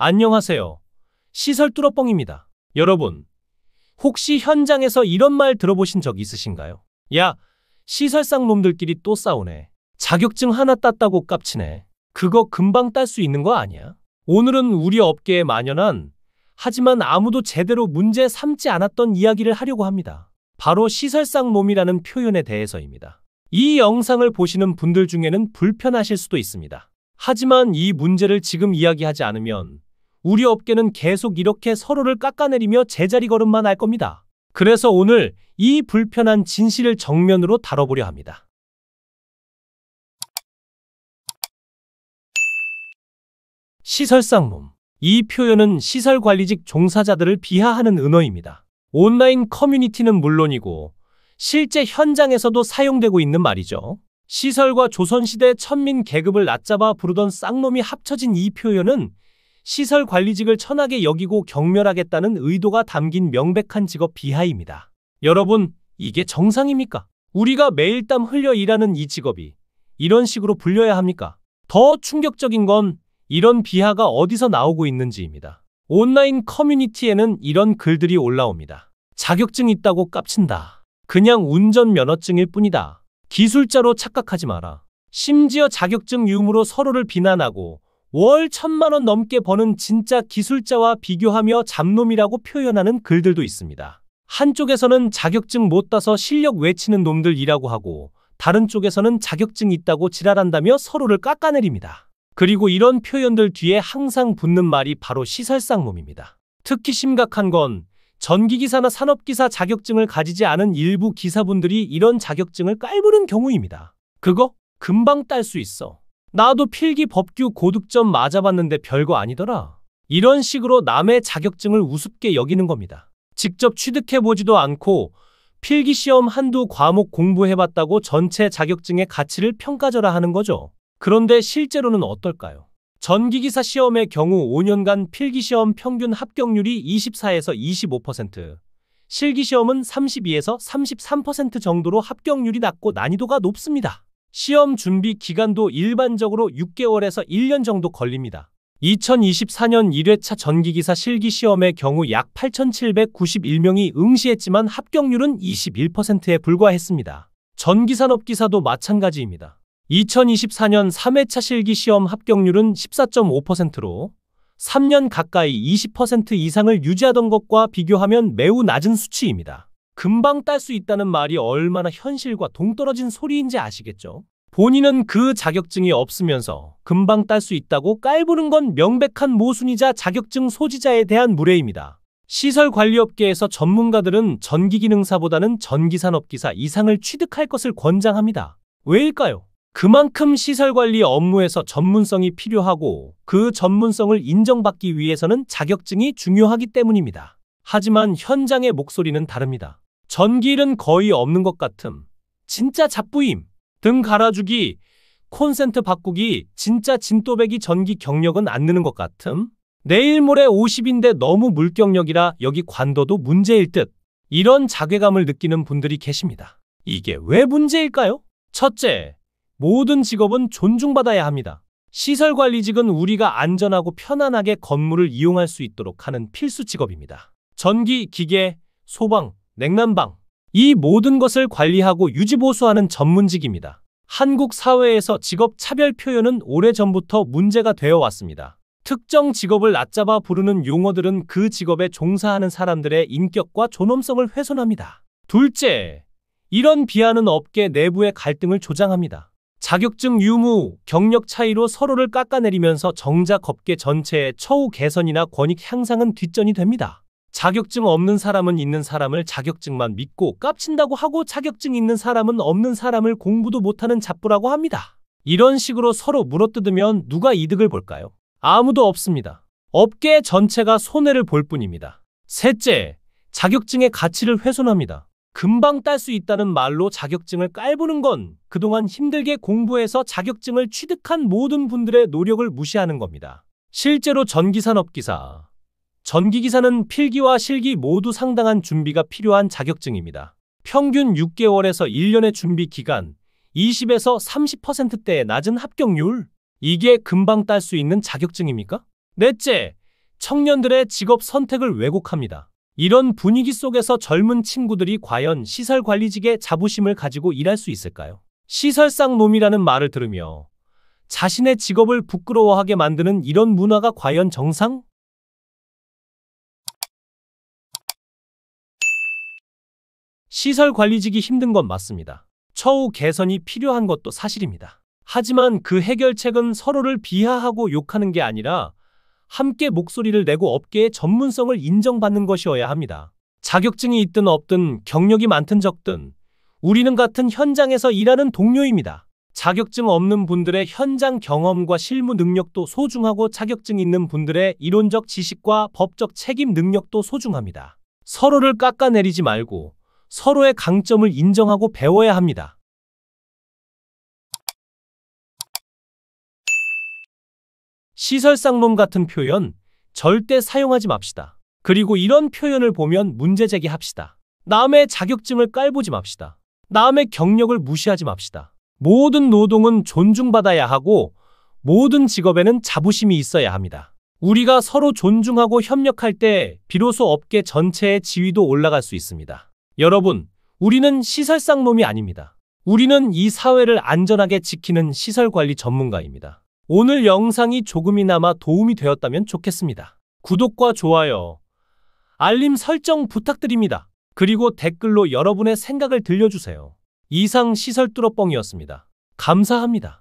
안녕하세요. 시설 뚫어뻥입니다. 여러분, 혹시 현장에서 이런 말 들어보신 적 있으신가요? 야, 시설상 놈들끼리 또 싸우네. 자격증 하나 땄다고 깝치네. 그거 금방 딸 수 있는 거 아니야? 오늘은 우리 업계에 만연한, 하지만 아무도 제대로 문제 삼지 않았던 이야기를 하려고 합니다. 바로 시설상 놈이라는 표현에 대해서입니다. 이 영상을 보시는 분들 중에는 불편하실 수도 있습니다. 하지만 이 문제를 지금 이야기하지 않으면 우리 업계는 계속 이렇게 서로를 깎아내리며 제자리 걸음만 할 겁니다. 그래서 오늘 이 불편한 진실을 정면으로 다뤄보려 합니다. 시설상놈. 이 표현은 시설관리직 종사자들을 비하하는 은어입니다. 온라인 커뮤니티는 물론이고 실제 현장에서도 사용되고 있는 말이죠. 시설과 조선시대 천민 계급을 낮잡아 부르던 쌍놈이 합쳐진 이 표현은 시설관리직을 천하게 여기고 경멸하겠다는 의도가 담긴 명백한 직업 비하입니다. 여러분, 이게 정상입니까? 우리가 매일 땀 흘려 일하는 이 직업이 이런 식으로 불려야 합니까? 더 충격적인 건 이런 비하가 어디서 나오고 있는지입니다. 온라인 커뮤니티에는 이런 글들이 올라옵니다. 자격증 있다고 깝친다. 그냥 운전면허증일 뿐이다. 기술자로 착각하지 마라. 심지어 자격증 유무로 서로를 비난하고 월 1,000만 원 넘게 버는 진짜 기술자와 비교하며 잡놈이라고 표현하는 글들도 있습니다. 한쪽에서는 자격증 못 따서 실력 외치는 놈들이라고 하고 다른 쪽에서는 자격증 있다고 지랄한다며 서로를 깎아내립니다. 그리고 이런 표현들 뒤에 항상 붙는 말이 바로 시설상놈입니다. 특히 심각한 건 전기기사나 산업기사 자격증을 가지지 않은 일부 기사분들이 이런 자격증을 깔부른 경우입니다. 그거 금방 딸 수 있어. 나도 필기 법규 고득점 맞아봤는데 별거 아니더라. 이런 식으로 남의 자격증을 우습게 여기는 겁니다. 직접 취득해보지도 않고 필기시험 한두 과목 공부해봤다고 전체 자격증의 가치를 평가절하 하는 거죠. 그런데 실제로는 어떨까요? 전기기사 시험의 경우 5년간 필기시험 평균 합격률이 24에서 25%, 실기시험은 32에서 33% 정도로 합격률이 낮고 난이도가 높습니다. 시험 준비 기간도 일반적으로 6개월에서 1년 정도 걸립니다. 2024년 1회차 전기기사 실기시험의 경우 약 8,791명이 응시했지만 합격률은 21%에 불과했습니다. 전기산업기사도 마찬가지입니다. 2024년 3회차 실기시험 합격률은 14.5%로 3년 가까이 20% 이상을 유지하던 것과 비교하면 매우 낮은 수치입니다. 금방 딸 수 있다는 말이 얼마나 현실과 동떨어진 소리인지 아시겠죠? 본인은 그 자격증이 없으면서 금방 딸 수 있다고 깔보는 건 명백한 모순이자 자격증 소지자에 대한 무례입니다. 시설관리업계에서 전문가들은 전기기능사보다는 전기산업기사 이상을 취득할 것을 권장합니다. 왜일까요? 그만큼 시설관리 업무에서 전문성이 필요하고 그 전문성을 인정받기 위해서는 자격증이 중요하기 때문입니다. 하지만 현장의 목소리는 다릅니다. 전기일은 거의 없는 것 같음. 진짜 잡부임. 등 갈아주기, 콘센트 바꾸기, 진짜 진또배기 전기 경력은 안 느는 것 같음. 내일 모레 50인데 너무 물경력이라 여기 관둬도 문제일 듯. 이런 자괴감을 느끼는 분들이 계십니다. 이게 왜 문제일까요? 첫째, 모든 직업은 존중받아야 합니다. 시설관리직은 우리가 안전하고 편안하게 건물을 이용할 수 있도록 하는 필수 직업입니다. 전기, 기계, 소방, 냉난방, 이 모든 것을 관리하고 유지보수하는 전문직입니다. 한국 사회에서 직업 차별 표현은 오래전부터 문제가 되어 왔습니다. 특정 직업을 낮잡아 부르는 용어들은 그 직업에 종사하는 사람들의 인격과 존엄성을 훼손합니다. 둘째, 이런 비하는 업계 내부의 갈등을 조장합니다. 자격증 유무, 경력 차이로 서로를 깎아내리면서 정작 업계 전체의 처우 개선이나 권익 향상은 뒷전이 됩니다. 자격증 없는 사람은 있는 사람을 자격증만 믿고 깝친다고 하고 자격증 있는 사람은 없는 사람을 공부도 못하는 잡부라고 합니다. 이런 식으로 서로 물어뜯으면 누가 이득을 볼까요? 아무도 없습니다. 업계 전체가 손해를 볼 뿐입니다. 셋째, 자격증의 가치를 훼손합니다. 금방 딸 수 있다는 말로 자격증을 깔보는 건 그동안 힘들게 공부해서 자격증을 취득한 모든 분들의 노력을 무시하는 겁니다. 실제로 전기산업기사, 전기기사는 필기와 실기 모두 상당한 준비가 필요한 자격증입니다. 평균 6개월에서 1년의 준비 기간, 20에서 30%대의 낮은 합격률, 이게 금방 딸 수 있는 자격증입니까? 넷째, 청년들의 직업 선택을 왜곡합니다. 이런 분위기 속에서 젊은 친구들이 과연 시설관리직의 자부심을 가지고 일할 수 있을까요? 시설상놈이라는 말을 들으며 자신의 직업을 부끄러워하게 만드는 이런 문화가 과연 정상? 시설관리직이 힘든 건 맞습니다. 처우 개선이 필요한 것도 사실입니다. 하지만 그 해결책은 서로를 비하하고 욕하는 게 아니라 함께 목소리를 내고 업계의 전문성을 인정받는 것이어야 합니다. 자격증이 있든 없든 경력이 많든 적든 우리는 같은 현장에서 일하는 동료입니다. 자격증 없는 분들의 현장 경험과 실무 능력도 소중하고 자격증 있는 분들의 이론적 지식과 법적 책임 능력도 소중합니다. 서로를 깎아내리지 말고 서로의 강점을 인정하고 배워야 합니다. 시설상놈 같은 표현 절대 사용하지 맙시다. 그리고 이런 표현을 보면 문제 제기합시다. 남의 자격증을 깔보지 맙시다. 남의 경력을 무시하지 맙시다. 모든 노동은 존중받아야 하고 모든 직업에는 자부심이 있어야 합니다. 우리가 서로 존중하고 협력할 때 비로소 업계 전체의 지위도 올라갈 수 있습니다. 여러분, 우리는 시설상놈이 아닙니다. 우리는 이 사회를 안전하게 지키는 시설관리 전문가입니다. 오늘 영상이 조금이나마 도움이 되었다면 좋겠습니다. 구독과 좋아요, 알림 설정 부탁드립니다. 그리고 댓글로 여러분의 생각을 들려주세요. 이상 시설뚜러뻥이었습니다. 감사합니다.